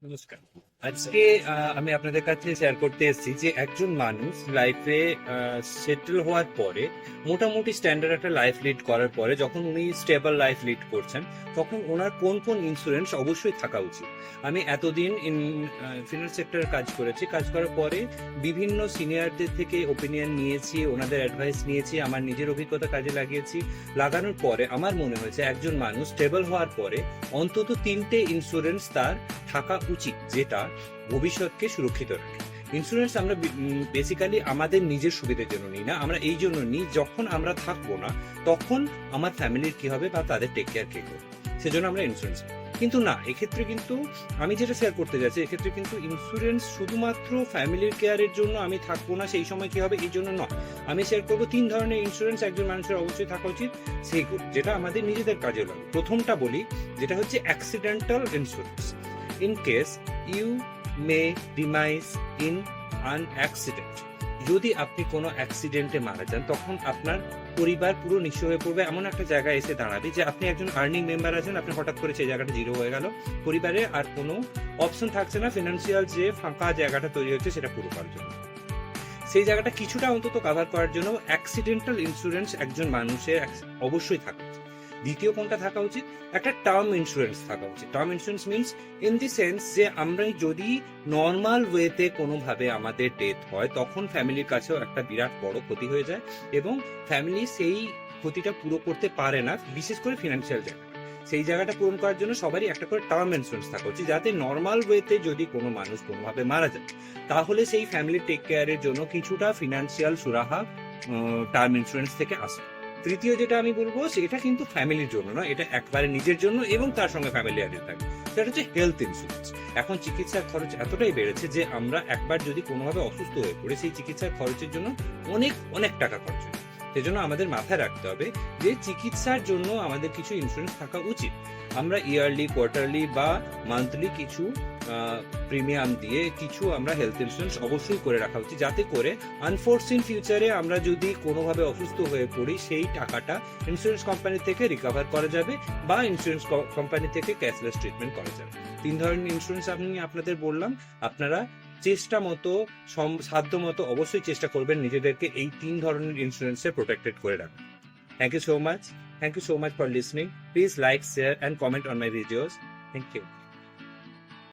নমস্কার। আজকে আমি আপনাদের কাছে শেয়ার করতে এসেছি যে একজন মানুষ লাইফে সেটেল হওয়ার পরে মোটামুটি স্ট্যান্ডার্ড একটা লাইফ লিড করার পরে যখন উনি স্টেবল লাইফ লিড করছেন তখন ওনার কোন কোন ইন্স্যুরেন্স অবশ্যই থাকা উচিত। আমি এতদিন ফিনান্স সেক্টরে কাজ করার পরে বিভিন্ন সিনিয়রদের থেকে ওপিনিয়ন নিয়েছি, ওনাদের অ্যাডভাইস নিয়েছি, আমার নিজের অভিজ্ঞতা কাজে লাগিয়েছি। লাগানোর পরে আমার মনে হয়েছে একজন মানুষ স্টেবল হওয়ার পরে অন্তত 3টে ইন্স্যুরেন্স তার থাকা উচিত, যেটা ভবিষ্যৎকে সুরক্ষিত রাখে। ইন্স্যুরেন্স আমরা বেসিক্যালি আমাদের নিজের সুবিধার জন্য নিই না, আমরা এই জন্য নিই যখন আমরা থাকবো না তখন আমার ফ্যামিলির কি হবে বা তাদের টেক কেয়ার কে করবে, সেজন্য আমরা ইন্স্যুরেন্স। কিন্তু না, এক্ষেত্রে কিন্তু আমি যেটা শেয়ার করতে যাচ্ছি, এক্ষেত্রে কিন্তু ইন্স্যুরেন্স শুধুমাত্র ফ্যামিলির কেয়ারের জন্য আমি থাকবো না সেই সময় কি হবে এই জন্য নয়। আমি শেয়ার করবো 3 ধরনের ইন্স্যুরেন্স একজন মানুষের অবশ্যই থাকা উচিত, সেইগুলো যেটা আমাদের নিজেদের কাজে লাগে। প্রথমটা বলি, যেটা হচ্ছে accidental insurance. In case you may demise in an accident, যদি আপনি কোনো অ্যাক্সিডেন্টে মারা যান তখন আপনার পরিবার পুরো নিঃস্ব হয়ে পড়বে, এমন একটা জায়গায় এসে দাঁড়াবে যে আপনি একজন আর্নিং মেম্বার আছেন, আপনি হঠাৎ করে সেই জায়গাটা জিরো হয়ে গেল, পরিবারে আর কোনো অপশন থাকছে না ফিনান্সিয়াল যে ফাঁকা জায়গাটা তৈরি হচ্ছে সেটা পুরো করার জন্য। সেই জায়গাটা কিছুটা অন্তত কভার করার জন্য অ্যাক্সিডেন্টাল ইন্স্যুরেন্স একজন মানুষের অবশ্যই থাকা উচিত। দ্বিতীয় কোনটা থাকা উচিত? একটা টার্ম ইন্স্যুরেন্স থাকা উচিত। Term insurance means in the sense যে আমরা যদি নর্মাল ওয়েতে কোনোভাবে আমাদের ডেথ হয় তখন ফ্যামিলির কাছেও একটা বিরাট বড় ক্ষতি হয়ে যায় এবং ফ্যামিলি সেই ক্ষতিটা পুরো করতে পারে না, বিশেষ করে ফিনান্সিয়াল জায়গা। সেই জায়গাটা পূরণ করার জন্য সবারই একটা করে টার্ম ইন্স্যুরেন্স থাকা উচিত, যাতে নর্মাল ওয়েতে যদি কোনো মানুষ কোনোভাবে মারা যায় তাহলে সেই ফ্যামিলি টেক কেয়ারের জন্য কিছুটা ফিনান্সিয়াল সুরাহা টার্ম ইন্স্যুরেন্স থেকে আসে। তৃতীয় যেটা আমি বলবো সেটা কিন্তু ফ্যামিলির জন্য না, এটা একবারে নিজের জন্য এবং তার সঙ্গে ফ্যামিলি অ্যাডেড থাকে, সেটা হচ্ছে হেলথ ইন্স্যুরেন্স। এখন চিকিৎসার খরচ এতটাই বেড়েছে যে আমরা একবার যদি কোনোভাবে অসুস্থ হয়ে পড়ে সেই চিকিৎসার খরচের জন্য অনেক অনেক টাকা খরচ হয়। সেজন্য আমাদের মাথায় রাখতে হবে যে চিকিৎসার জন্য আমাদের কিছু ইন্স্যুরেন্স থাকা উচিত। আমরা ইয়ারলি, কোয়ার্টারলি বা মান্থলি কিছু প্রিমিয়াম দিয়ে কিছু আমরা হেলথ ইন্স্যুরেন্স অবশ্যই করে রাখা উচিত, যাতে করে আনফোর্সিন ফিউচারে আমরা যদি কোনোভাবে অসুস্থ হয়ে পড়ি সেই টাকাটা ইন্স্যুরেন্স কোম্পানি থেকে রিকভার করা যাবে বা ইন্স্যুরেন্স কোম্পানি থেকে ক্যাশলেস ট্রিটমেন্ট করা যাবে। 3 ধরনের ইন্স্যুরেন্স আমি আপনাদের বললাম, আপনারা চেষ্টা মতো সাধ্য মতো অবশ্যই চেষ্টা করবেন নিজেদেরকে এই 3 ধরনের ইন্স্যুরেন্সে প্রোটেক্টেড করে রাখা। Thank you so much. Thank you so much for listening. Please like, share and comment on my videos. Thank you.